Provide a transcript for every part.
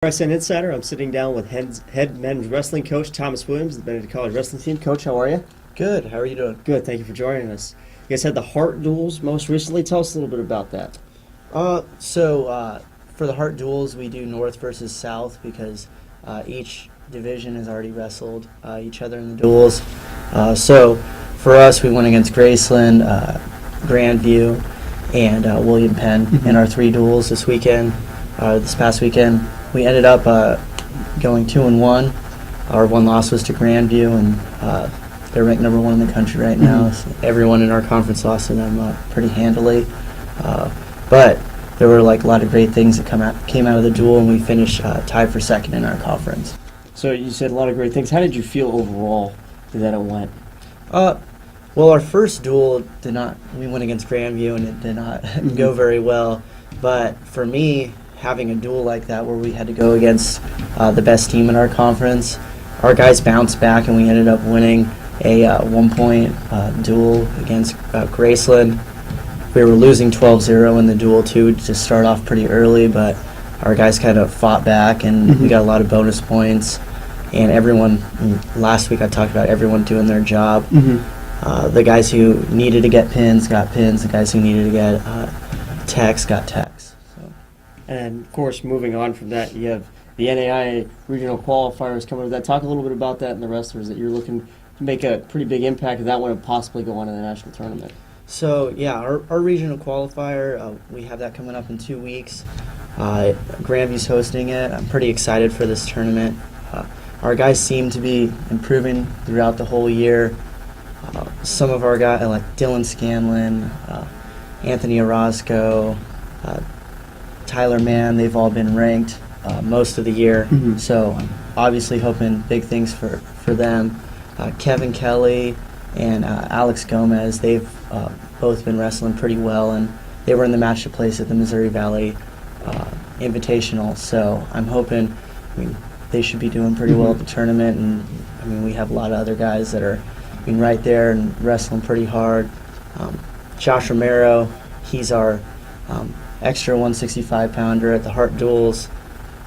BRSN Insider. I'm sitting down with head men's wrestling coach Thomas Williams, the Benedictine College wrestling team. Coach, how are you? Good. How are you doing? Good. Thank you for joining us. You guys had the Heart Duels most recently. Tell us a little bit about that. For the Heart Duels, we do North versus South because each division has already wrestled each other in the duels. So for us, we went against Graceland, Grandview, and William Penn in our three duels this past weekend. We ended up going 2-1. Our one loss was to Grandview, and they're ranked number 1 in the country right now. So everyone in our conference lost to them pretty handily. But there were a lot of great things that came out of the duel, and we finished tied for second in our conference. So you said a lot of great things. How did you feel overall that it went? Well, our first duel we went against Grandview, and it did not go very well. But for me, having a duel like that where we had to go against the best team in our conference, our guys bounced back and we ended up winning a 1-point duel against Graceland. We were losing 12-0 in the duel too to start off pretty early, but our guys kind of fought back and we got a lot of bonus points. And last week I talked about everyone doing their job. The guys who needed to get pins got pins. The guys who needed to get techs got techs. And, of course, moving on from that, you have the NAI regional qualifiers coming up. Talk a little bit about that and the wrestlers that you're looking to make a pretty big impact of that one and possibly go on to the national tournament. So, yeah, our regional qualifier, we have that coming up in 2 weeks. Grandview's hosting it. I'm pretty excited for this tournament. Our guys seem to be improving throughout the whole year. Some of our guys, like Dylan Scanlon, Anthony Orozco, Tyler Mann, they've all been ranked most of the year. So I'm obviously hoping big things for them. Kevin Kelly and Alex Gomez, they've both been wrestling pretty well, and they were in the match to place at the Missouri Valley Invitational. So I'm hoping, they should be doing pretty well at the tournament, and we have a lot of other guys that are right there and wrestling pretty hard. Josh Romero, he's our extra 165-pounder at the Heart Duels,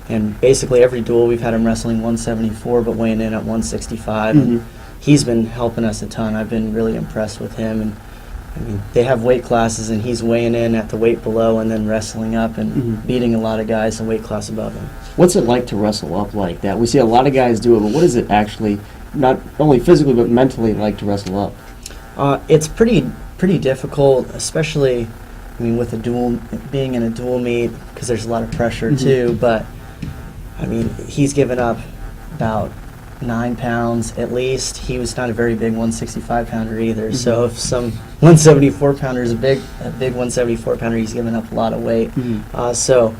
and basically every duel we've had him wrestling 174 but weighing in at 165. And he's been helping us a ton. I've been really impressed with him, and they have weight classes, and he's weighing in at the weight below and then wrestling up and beating a lot of guys a weight class above him. What's it like to wrestle up like that? We see a lot of guys do it, but what is it actually, not only physically but mentally, like to wrestle up? It's pretty difficult, especially with being in a dual meet, because there's a lot of pressure too. But he's given up about 9 pounds at least. He was not a very big 165-pounder either. So if some 174-pounder is a big 174-pounder, he's given up a lot of weight. So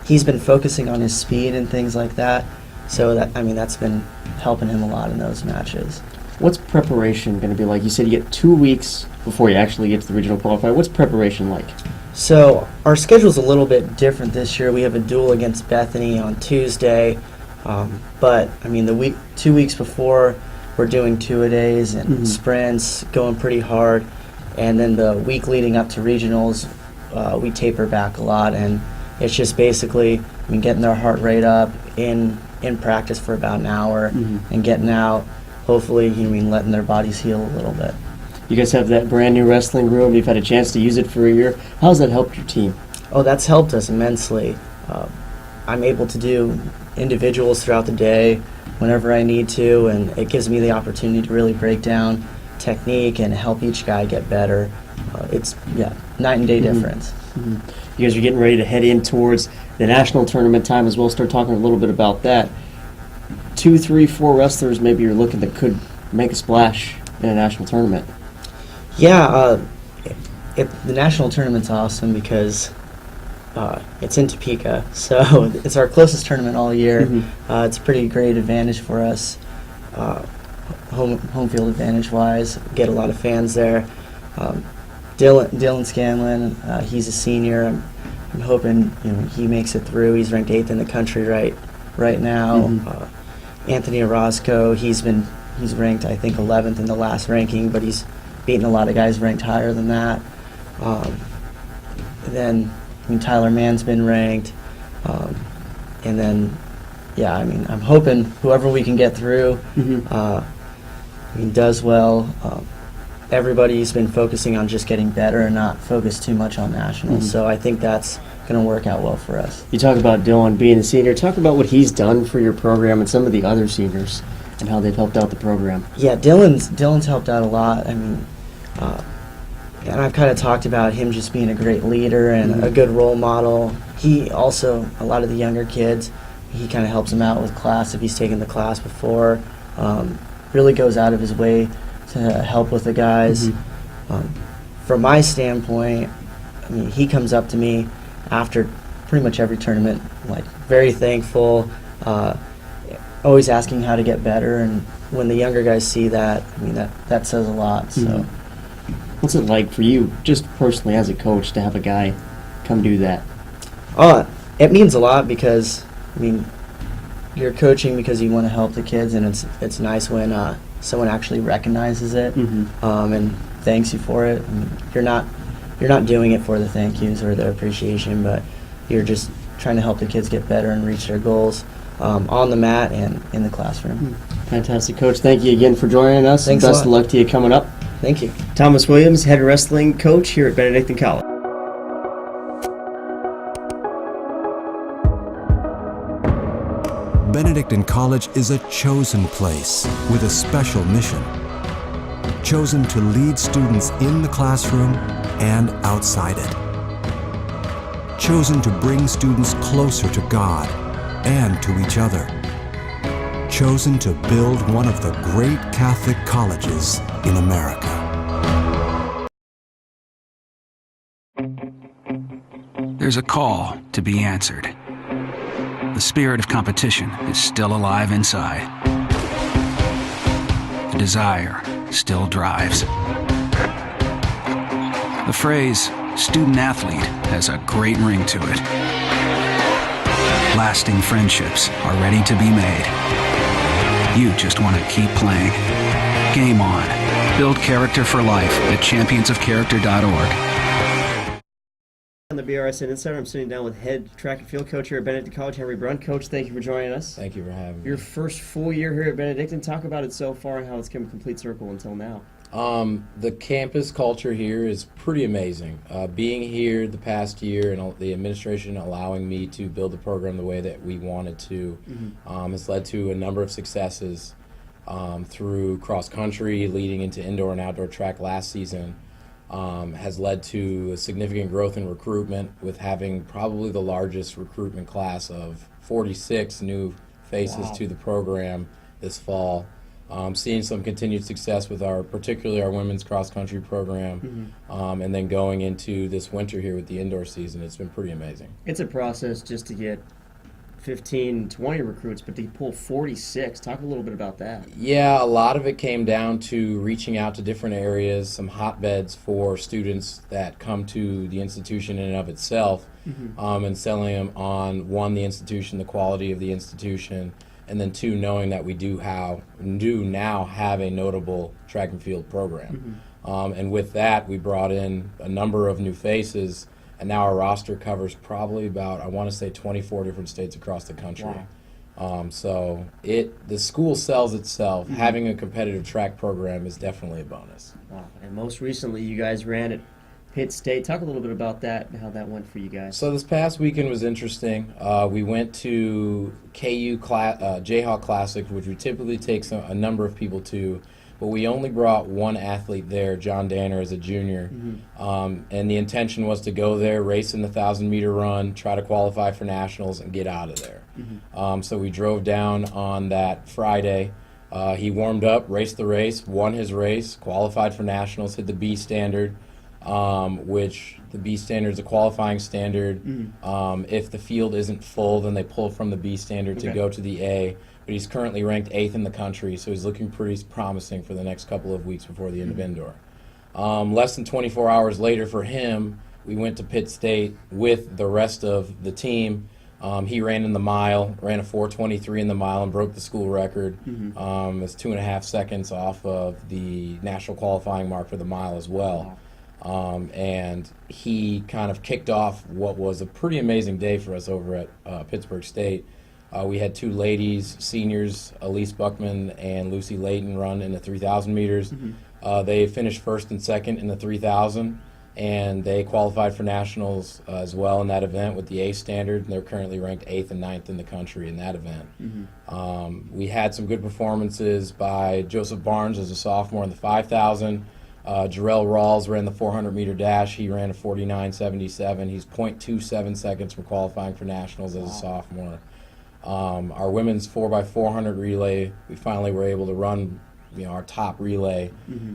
he's been focusing on his speed and things like that. So that's been helping him a lot in those matches. What's preparation going to be like? You said you get 2 weeks before you actually get to the regional qualifier. What's preparation like? So our schedule's a little bit different this year. We have a duel against Bethany on Tuesday, but 2 weeks before, we're doing two-a-days and sprints, going pretty hard, and then the week leading up to regionals, we taper back a lot, and it's just basically getting their heart rate up in practice for about an hour and getting out. Hopefully, letting their bodies heal a little bit. You guys have that brand new wrestling room. You've had a chance to use it for a year. How has that helped your team? Oh, that's helped us immensely. I'm able to do individuals throughout the day whenever I need to, and it gives me the opportunity to really break down technique and help each guy get better. It's night and day difference. You guys are getting ready to head in towards the national tournament time as well. Start talking a little bit about that. 2, 3, 4 wrestlers maybe you're looking that could make a splash in a national tournament. Yeah, the national tournament's awesome because it's in Topeka, so it's our closest tournament all year. It's a pretty great advantage for us, home field advantage-wise. Get a lot of fans there. Dylan Scanlon, he's a senior. I'm hoping he makes it through. He's ranked 8th in the country right now. Anthony Orozco, he's ranked, I think, 11th in the last ranking, but he's beaten a lot of guys ranked higher than that. Then Tyler Mann's been ranked. and then, yeah, I mean, I'm hoping whoever we can get through does well. Everybody's been focusing on just getting better and not focus too much on nationals. So I think that's going to work out well for us. You talk about Dylan being a senior. Talk about what he's done for your program and some of the other seniors and how they've helped out the program. Yeah, Dylan's helped out a lot. I mean, and I've kind of talked about him just being a great leader and a good role model. He also, a lot of the younger kids, he kind of helps them out with class if he's taken the class before. Really goes out of his way to help with the guys. From my standpoint, I mean, he comes up to me after pretty much every tournament, like very thankful, always asking how to get better, and when the younger guys see that, I mean, that says a lot. So, what's it like for you, just personally as a coach, to have a guy come do that? It means a lot because, I mean, you're coaching because you want to help the kids, and it's nice when someone actually recognizes it and thanks you for it. I mean, you're not doing it for the thank yous or the appreciation, but you're just trying to help the kids get better and reach their goals on the mat and in the classroom. Fantastic, Coach. Thank you again for joining us. Thanks Best a lot. of luck to you coming up. Thank you. Thomas Williams, head wrestling coach here at Benedictine College. Benedictine College is a chosen place with a special mission. Chosen to lead students in the classroom and outside it. Chosen to bring students closer to God and to each other. Chosen to build one of the great Catholic colleges in America. There's a call to be answered. The spirit of competition is still alive inside. The desire still drives. The phrase student-athlete has a great ring to it. Lasting friendships are ready to be made. You just want to keep playing. Game on. Build character for life at championsofcharacter.org. On the BRSN Insider, I'm sitting down with head track and field coach here at Benedictine College, Henry Brun. Coach, thank you for joining us. Thank you for having me. Your first full year here at Benedictine. Talk about it so far and how it's come a complete circle until now. The campus culture here is pretty amazing. Being here the past year and the administration allowing me to build the program the way that we wanted to has led to a number of successes through cross country, leading into indoor and outdoor track last season. Has led to a significant growth in recruitment, with having probably the largest recruitment class of 46 new faces to the program this fall. Seeing some continued success with particularly our women's cross-country program, and then going into this winter here with the indoor season. It's been pretty amazing. It's a process just to get 15, 20 recruits, but to pull 46, talk a little bit about that. Yeah, a lot of it came down to reaching out to different areas, some hotbeds for students that come to the institution in and of itself, and selling them on, one, the institution, the quality of the institution, and then two, knowing that we do now have a notable track and field program. And with that, we brought in a number of new faces, and now our roster covers probably about, I want to say, 24 different states across the country. So the school sells itself. Having a competitive track program is definitely a bonus. Wow. And most recently, you guys ran at Pitt State. Talk a little bit about that and how that went for you guys. So this past weekend was interesting. We went to KU Jayhawk Classic, which we typically take a number of people to, but we only brought one athlete there, John Danner, as a junior. And the intention was to go there, race in the 1,000-meter run, try to qualify for nationals, and get out of there. So we drove down on that Friday. He warmed up, raced the race, won his race, qualified for nationals, hit the B standard, which the B standard is a qualifying standard. If the field isn't full, then they pull from the B standard to go to the A. But he's currently ranked 8th in the country, so he's looking pretty promising for the next couple of weeks before the end of indoor. Less than 24 hours later for him, we went to Pitt State with the rest of the team. He ran in the mile, ran a 4:23 in the mile, and broke the school record. It's 2.5 seconds off of the national qualifying mark for the mile as well. And he kind of kicked off what was a pretty amazing day for us over at Pittsburgh State. We had two ladies, seniors, Elise Buckman and Lucy Layton, run in the 3,000 meters. They finished first and second in the 3,000, and they qualified for nationals as well in that event with the A standard, and they're currently ranked 8th and 9th in the country in that event. We had some good performances by Joseph Barnes as a sophomore in the 5,000. Jarrell Rawls ran the 400-meter dash. He ran a 49.77. He's 0.27 seconds from qualifying for nationals as a sophomore. Our women's 4x400 relay, we finally were able to run our top relay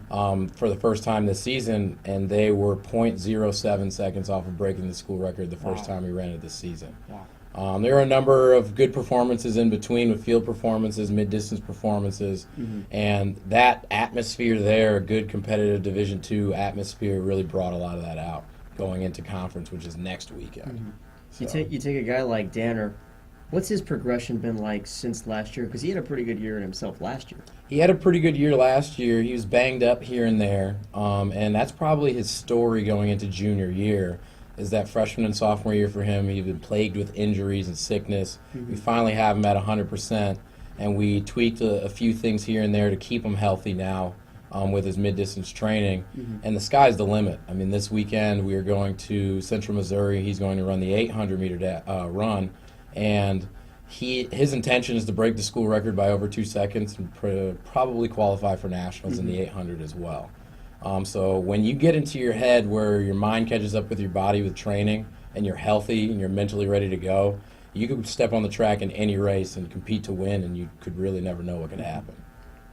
for the first time this season, and they were 0.07 seconds off of breaking the school record the first time we ran it this season. There were a number of good performances in between with field performances, mid-distance performances, and that atmosphere there, good competitive Division II atmosphere, really brought a lot of that out going into conference, which is next weekend. You take a guy like Danner. What's his progression been like since last year? Because he had a pretty good year in himself last year. He had a pretty good year last year. He was banged up here and there, and that's probably his story going into junior year, is that freshman and sophomore year for him, he'd been plagued with injuries and sickness. We finally have him at 100%, and we tweaked a few things here and there to keep him healthy now with his mid-distance training, and the sky's the limit. I mean, this weekend we are going to Central Missouri. He's going to run the 800-meter run, and his intention is to break the school record by over 2 seconds and probably qualify for nationals in the 800 as well. So when you get into your head where your mind catches up with your body with training and you're healthy and you're mentally ready to go, you could step on the track in any race and compete to win, and you could really never know what could happen.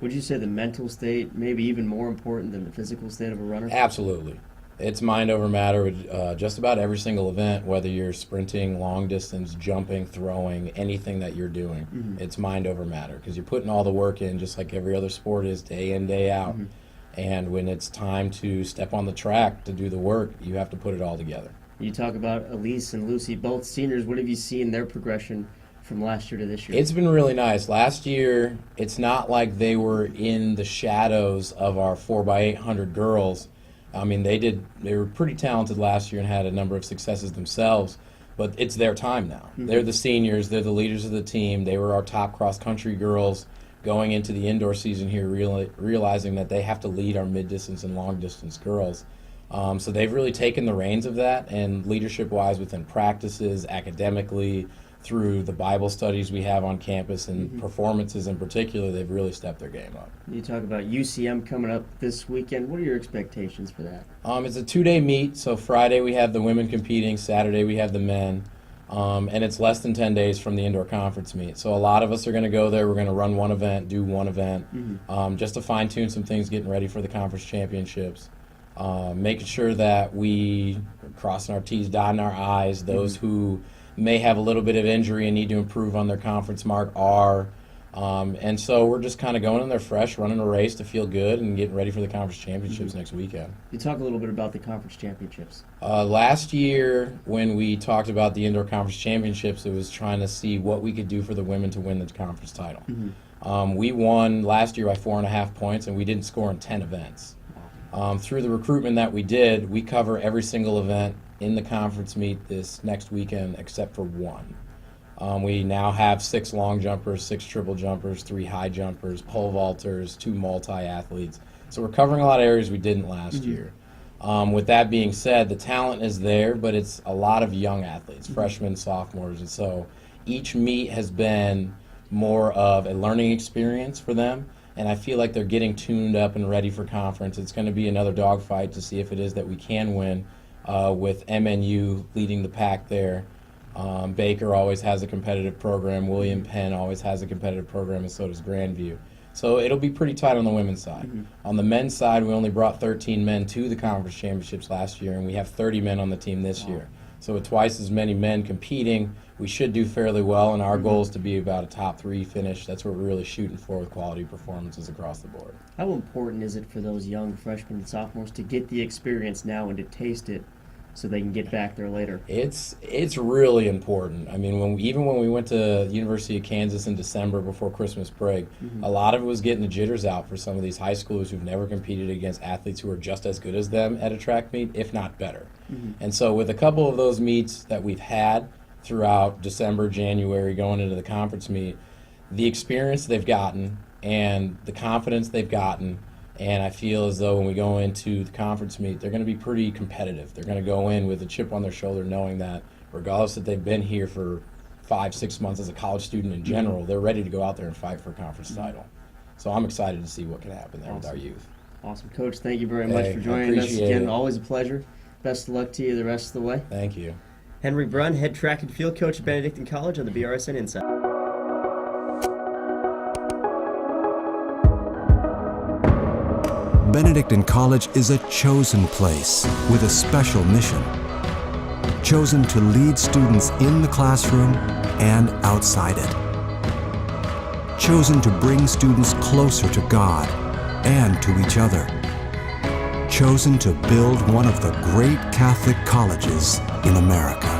Would you say the mental state maybe even more important than the physical state of a runner? Absolutely. It's mind over matter with just about every single event, whether you're sprinting, long distance, jumping, throwing, anything that you're doing. It's mind over matter because you're putting all the work in just like every other sport is, day in, day out. And when it's time to step on the track to do the work, you have to put it all together. You talk about Elise and Lucy, both seniors. What have you seen their progression from last year to this year? It's been really nice. Last year, it's not like they were in the shadows of our 4x800 girls. I mean, they were pretty talented last year and had a number of successes themselves, but it's their time now. They're the seniors. They're the leaders of the team. They were our top cross-country girls going into the indoor season here, realizing that they have to lead our mid-distance and long-distance girls. So they've really taken the reins of that, and leadership-wise within practices, academically, through the Bible studies we have on campus and performances in particular, they've really stepped their game up. You talk about UCM coming up this weekend. What are your expectations for that? It's a 2-day meet, so Friday we have the women competing, Saturday we have the men, and it's less than 10 days from the indoor conference meet. So a lot of us are going to go there. We're going to run one event, do one event, just to fine-tune some things, getting ready for the conference championships, making sure that we are crossing our T's, dotting our I's. Those who may have a little bit of injury and need to improve on their conference mark are. And so we're just kind of going in there fresh, running a race to feel good and getting ready for the conference championships next weekend. You talk a little bit about the conference championships. Last year when we talked about the indoor conference championships, it was trying to see what we could do for the women to win the conference title. We won last year by 4.5 points, and we didn't score in 10 events. Through the recruitment that we did, we cover every single event in the conference meet this next weekend except for one. We now have 6 long jumpers, 6 triple jumpers, 3 high jumpers, pole vaulters, 2 multi-athletes. So we're covering a lot of areas we didn't last year. With that being said, the talent is there, but it's a lot of young athletes, freshmen, sophomores, and so each meet has been more of a learning experience for them, and I feel like they're getting tuned up and ready for conference. It's going to be another dogfight to see if it is that we can win, with MNU leading the pack there. Baker always has a competitive program. William Penn always has a competitive program, and so does Grandview. So it'll be pretty tight on the women's side. On the men's side, we only brought 13 men to the conference championships last year, and we have 30 men on the team this year. So with twice as many men competing, we should do fairly well, and our goal is to be about a top 3 finish. That's what we're really shooting for with quality performances across the board. How important is it for those young freshmen and sophomores to get the experience now and to taste it so they can get back there later. It's really important. I mean, even when we went to University of Kansas in December before Christmas break, a lot of it was getting the jitters out for some of these high schoolers who've never competed against athletes who are just as good as them at a track meet, if not better. And so with a couple of those meets that we've had throughout December, January, going into the conference meet, the experience they've gotten and the confidence they've gotten, and I feel as though when we go into the conference meet, they're going to be pretty competitive. They're going to go in with a chip on their shoulder, knowing that regardless that they've been here for 5-6 months as a college student in general, they're ready to go out there and fight for a conference title. So I'm excited to see what can happen there with our youth. Awesome. Coach, thank you very much Hey, for joining us appreciate again. it. Always a pleasure. Best of luck to you the rest of the way. Thank you. Henry Brun, head track and field coach at Benedictine College on the BRSN Insider. Benedictine College is a chosen place with a special mission. Chosen to lead students in the classroom and outside it. Chosen to bring students closer to God and to each other. Chosen to build one of the great Catholic colleges in America.